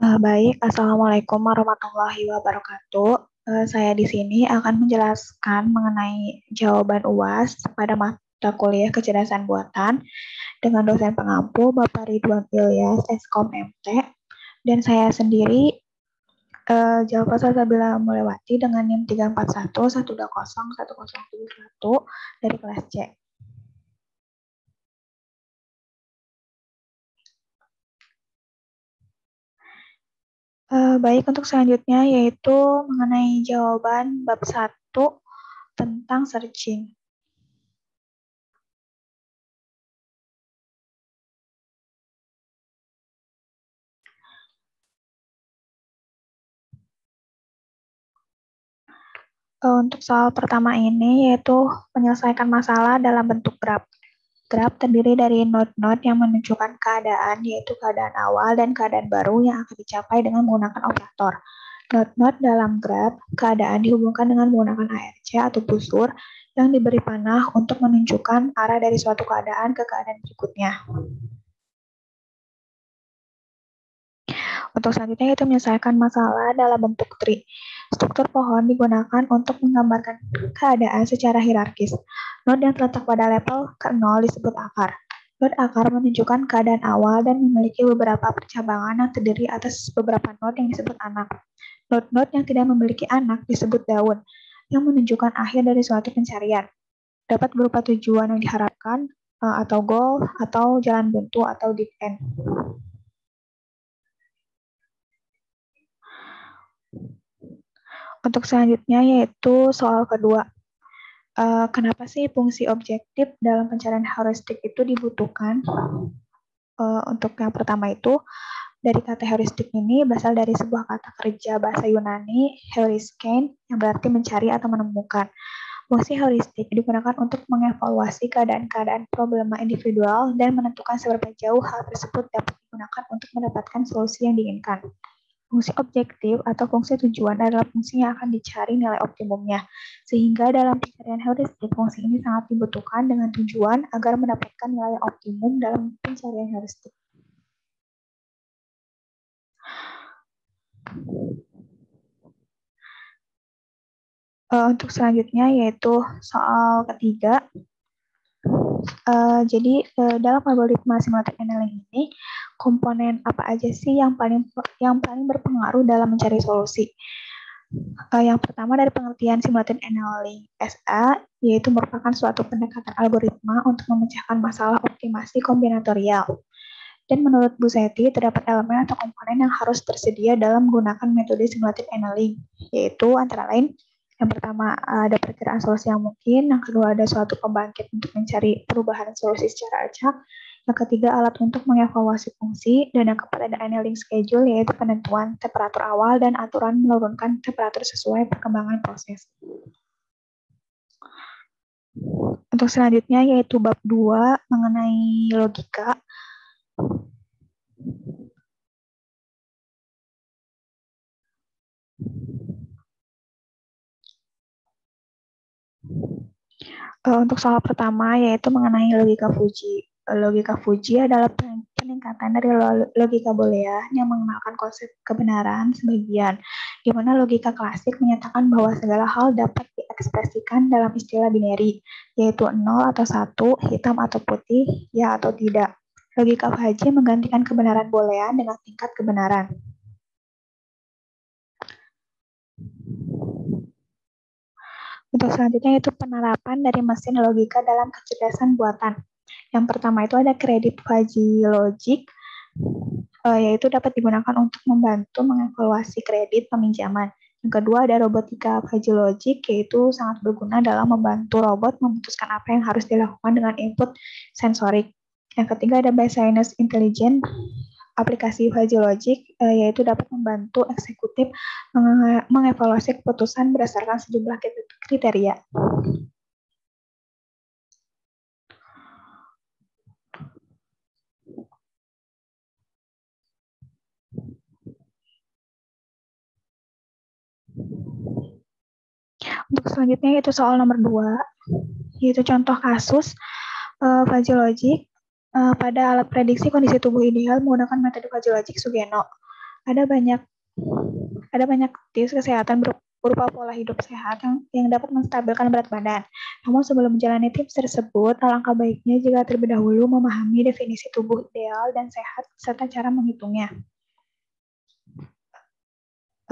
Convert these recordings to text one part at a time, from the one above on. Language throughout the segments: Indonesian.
Baik, Assalamualaikum warahmatullahi wabarakatuh. Saya di sini akan menjelaskan mengenai jawaban UAS pada mata kuliah kecerdasan buatan dengan dosen pengampu Bapak Ridwan Ilyas, Eskom MT, dan saya sendiri jawab pasal Sabila Mulewati dengan NIM 341 120 1071 dari kelas C. Baik, untuk selanjutnya yaitu mengenai jawaban bab 1 tentang searching. Untuk soal pertama ini yaitu menyelesaikan masalah dalam bentuk graf. Graf terdiri dari node-node yang menunjukkan keadaan, yaitu keadaan awal dan keadaan baru yang akan dicapai dengan menggunakan operator. Node-node dalam graf keadaan dihubungkan dengan menggunakan ARC atau busur yang diberi panah untuk menunjukkan arah dari suatu keadaan ke keadaan berikutnya. Untuk selanjutnya itu menyelesaikan masalah dalam bentuk tree. Struktur pohon digunakan untuk menggambarkan keadaan secara hierarkis. Node yang terletak pada level ke-0 disebut akar. Node akar menunjukkan keadaan awal dan memiliki beberapa percabangan yang terdiri atas beberapa node yang disebut anak. Node-node yang tidak memiliki anak disebut daun, yang menunjukkan akhir dari suatu pencarian. Dapat berupa tujuan yang diharapkan, atau goal, atau jalan buntu, atau dead end. Untuk selanjutnya yaitu soal kedua. Kenapa sih fungsi objektif dalam pencarian heuristik itu dibutuhkan? Untuk yang pertama itu, dari kata heuristik ini berasal dari sebuah kata kerja bahasa Yunani, heuriskeion, yang berarti mencari atau menemukan. Fungsi heuristik digunakan untuk mengevaluasi keadaan-keadaan problema individual dan menentukan seberapa jauh hal tersebut dapat digunakan untuk mendapatkan solusi yang diinginkan. Fungsi objektif atau fungsi tujuan adalah fungsi yang akan dicari nilai optimumnya. Sehingga dalam pencarian heuristik, fungsi ini sangat dibutuhkan dengan tujuan agar mendapatkan nilai optimum dalam pencarian heuristik. Untuk selanjutnya yaitu soal ketiga. Jadi dalam algoritma simulated annealing ini, komponen apa aja sih yang paling berpengaruh dalam mencari solusi? Yang pertama dari pengertian simulated annealing SA, yaitu merupakan suatu pendekatan algoritma untuk memecahkan masalah optimasi kombinatorial. Dan menurut Bu Seti, terdapat elemen atau komponen yang harus tersedia dalam menggunakan metode simulated annealing, yaitu antara lain yang pertama ada perkiraan solusi yang mungkin, yang kedua ada suatu pembangkit untuk mencari perubahan solusi secara acak, yang ketiga alat untuk mengevaluasi fungsi, dan yang keempat ada annealing schedule yaitu penentuan temperatur awal dan aturan menurunkan temperatur sesuai perkembangan proses. Untuk selanjutnya yaitu bab 2 mengenai logika. Untuk soal pertama yaitu mengenai logika Fujii. Logika Fujii adalah peningkatan dari logika Boolean yang mengenalkan konsep kebenaran sebagian, di mana logika klasik menyatakan bahwa segala hal dapat diekspresikan dalam istilah binary, yaitu 0 atau 1, hitam atau putih, ya atau tidak. Logika Fujii menggantikan kebenaran Boolean dengan tingkat kebenaran. Untuk selanjutnya yaitu penerapan dari mesin logika dalam kecerdasan buatan. Yang pertama itu ada kredit Fuzzy Logic, yaitu dapat digunakan untuk membantu mengevaluasi kredit peminjaman. Yang kedua ada robotika Fuzzy Logic, yaitu sangat berguna dalam membantu robot memutuskan apa yang harus dilakukan dengan input sensorik. Yang ketiga ada Bayesian Intelligence, aplikasi Fuzzy Logic, yaitu dapat membantu eksekutif mengevaluasi keputusan berdasarkan sejumlah kriteria. Untuk selanjutnya yaitu soal nomor 2, yaitu contoh kasus Fuzzy Logic pada alat prediksi kondisi tubuh ideal menggunakan metode Fuzzy Logic Sugeno. Ada banyak ada banyak tips kesehatan berupa pola hidup sehat yang dapat menstabilkan berat badan. Namun sebelum menjalani tips tersebut, alangkah baiknya jika terlebih dahulu memahami definisi tubuh ideal dan sehat serta cara menghitungnya.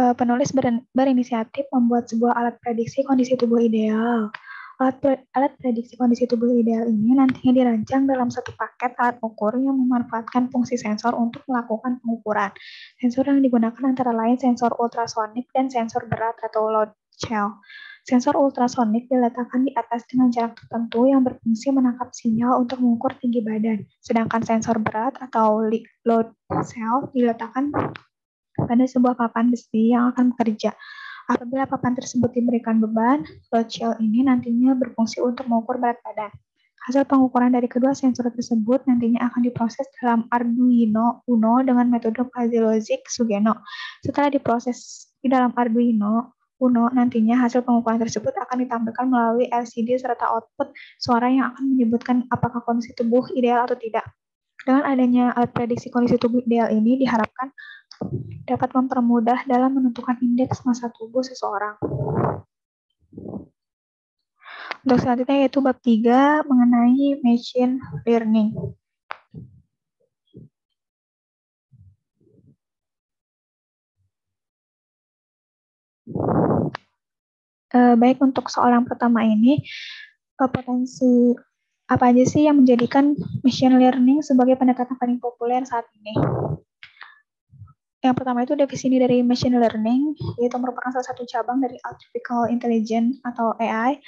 Penulis berinisiatif membuat sebuah alat prediksi kondisi tubuh ideal. Alat prediksi kondisi tubuh ideal ini nantinya dirancang dalam satu paket alat ukur yang memanfaatkan fungsi sensor untuk melakukan pengukuran. Sensor yang digunakan antara lain sensor ultrasonik dan sensor berat atau load cell. Sensor ultrasonik diletakkan di atas dengan jarak tertentu yang berfungsi menangkap sinyal untuk mengukur tinggi badan. Sedangkan sensor berat atau load cell diletakkan pada sebuah papan besi yang akan bekerja. Apabila papan tersebut diberikan beban, load cell ini nantinya berfungsi untuk mengukur berat badan. Hasil pengukuran dari kedua sensor tersebut nantinya akan diproses dalam Arduino Uno dengan metode fuzzy logic Sugeno. Setelah diproses di dalam Arduino Uno, nantinya hasil pengukuran tersebut akan ditampilkan melalui LCD serta output suara yang akan menyebutkan apakah kondisi tubuh ideal atau tidak. Dengan adanya alat prediksi kondisi tubuh ideal ini diharapkan dapat mempermudah dalam menentukan indeks massa tubuh seseorang. Untuk selanjutnya yaitu bab 3 mengenai machine learning. Baik untuk soal yang pertama ini, potensi apa aja sih yang menjadikan machine learning sebagai pendekatan paling populer saat ini? Yang pertama itu definisi dari machine learning, yaitu merupakan salah satu cabang dari artificial intelligence atau AI,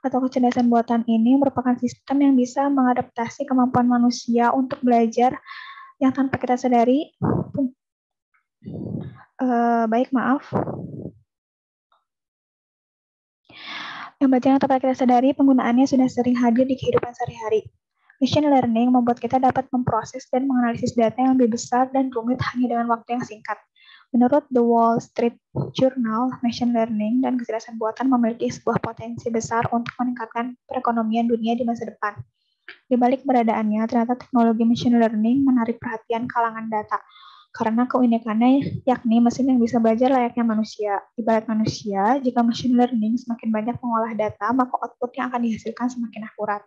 atau kecerdasan buatan ini merupakan sistem yang bisa mengadaptasi kemampuan manusia untuk belajar yang tanpa kita sadari. Yang belajar yang tanpa kita sadari penggunaannya sudah sering hadir di kehidupan sehari-hari. Machine learning membuat kita dapat memproses dan menganalisis data yang lebih besar dan rumit hanya dengan waktu yang singkat. Menurut The Wall Street Journal, machine learning dan kecerdasan buatan memiliki sebuah potensi besar untuk meningkatkan perekonomian dunia di masa depan. Di balik keberadaannya, ternyata teknologi machine learning menarik perhatian kalangan data, karena keunikannya yakni mesin yang bisa belajar layaknya manusia. Ibarat manusia, jika machine learning semakin banyak mengolah data, maka output yang akan dihasilkan semakin akurat.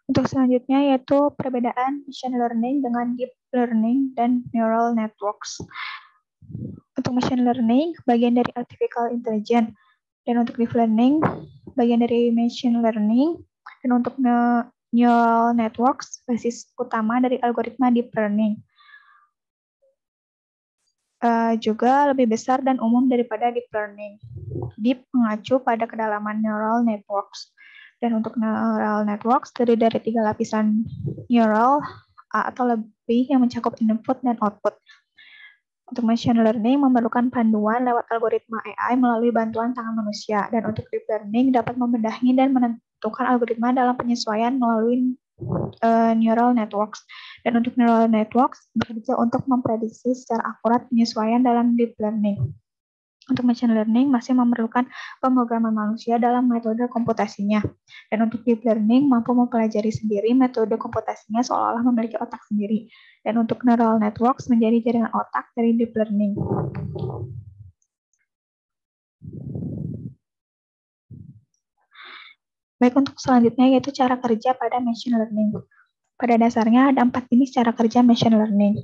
Untuk selanjutnya yaitu perbedaan machine learning dengan deep learning dan neural networks. Untuk machine learning, bagian dari artificial intelligence, dan untuk deep learning, bagian dari machine learning, dan untuk neural networks, basis utama dari algoritma deep learning. Juga lebih besar dan umum daripada deep learning. Deep mengacu pada kedalaman neural networks. Dan untuk neural networks terdiri dari 3 lapisan neural atau lebih yang mencakup input dan output. Untuk machine learning memerlukan panduan lewat algoritma AI melalui bantuan tangan manusia. Dan untuk deep learning dapat membedahi dan menentukan algoritma dalam penyesuaian melalui neural networks. Dan untuk neural networks bekerja untuk memprediksi secara akurat penyesuaian dalam deep learning. Untuk machine learning masih memerlukan pemrograman manusia dalam metode komputasinya. Dan untuk deep learning mampu mempelajari sendiri metode komputasinya seolah-olah memiliki otak sendiri. Dan untuk neural networks menjadi jaringan otak dari deep learning. Baik, untuk selanjutnya yaitu cara kerja pada machine learning. Pada dasarnya ada 4 jenis cara kerja machine learning.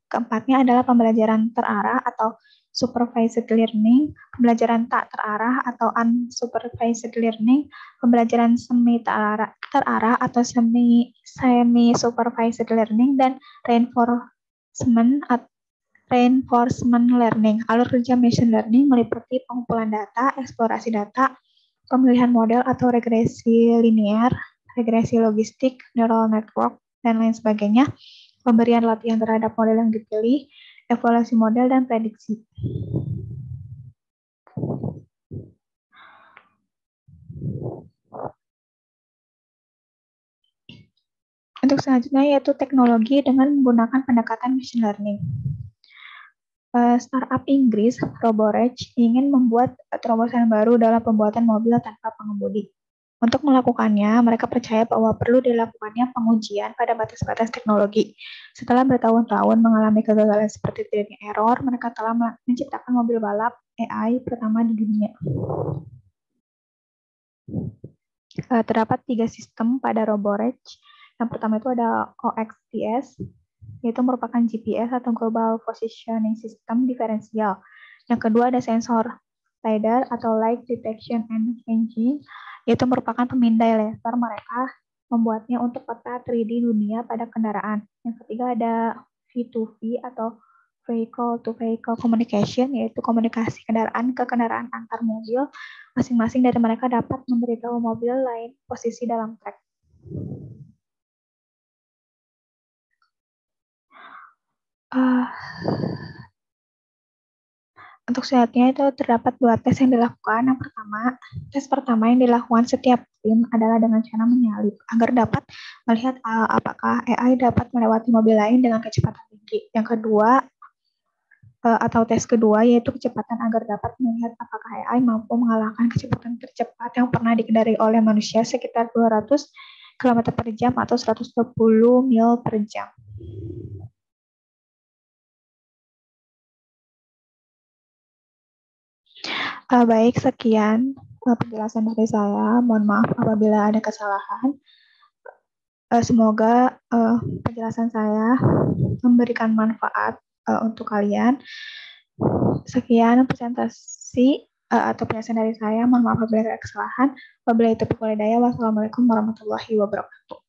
Keempatnya adalah pembelajaran terarah atau supervised learning, pembelajaran tak terarah atau unsupervised learning, pembelajaran semi terarah atau semi supervised learning, dan reinforcement learning. Alur kerja machine learning meliputi pengumpulan data, eksplorasi data, pemilihan model atau regresi linear, regresi logistik, neural network, dan lain sebagainya, pemberian latihan terhadap model yang dipilih, evaluasi model, dan prediksi. Untuk selanjutnya yaitu teknologi dengan menggunakan pendekatan machine learning. Startup Inggris, Roboreach, ingin membuat terobosan baru dalam pembuatan mobil tanpa pengemudi. Untuk melakukannya, mereka percaya bahwa perlu dilakukannya pengujian pada batas-batas teknologi. Setelah bertahun-tahun mengalami kegagalan seperti terjadinya error, mereka telah menciptakan mobil balap AI pertama di dunia. Terdapat 3 sistem pada Roborage. Yang pertama itu ada OXTS, yaitu merupakan GPS atau Global Positioning System diferensial. Yang kedua ada sensor LiDAR atau Light Detection and Imaging, yaitu merupakan pemindai laser. Mereka membuatnya untuk peta 3D dunia pada kendaraan. Yang ketiga ada V2V atau Vehicle to Vehicle Communication, yaitu komunikasi kendaraan ke kendaraan antar mobil. Masing-masing dari mereka dapat memberitahu mobil lain posisi dalam trek. Untuk syaratnya itu terdapat 2 tes yang dilakukan. Yang pertama, tes pertama yang dilakukan setiap tim adalah dengan cara menyalip agar dapat melihat apakah AI dapat melewati mobil lain dengan kecepatan tinggi. Yang kedua, atau tes kedua yaitu kecepatan agar dapat melihat apakah AI mampu mengalahkan kecepatan tercepat yang pernah dikendarai oleh manusia sekitar 200 km per jam atau 120 mil per jam. Baik, sekian penjelasan dari saya. Mohon maaf apabila ada kesalahan. Semoga penjelasan saya memberikan manfaat untuk kalian. Sekian presentasi atau penjelasan dari saya. Mohon maaf apabila ada kesalahan. Wabillahi taufiq wal hidayah. Wassalamualaikum warahmatullahi wabarakatuh.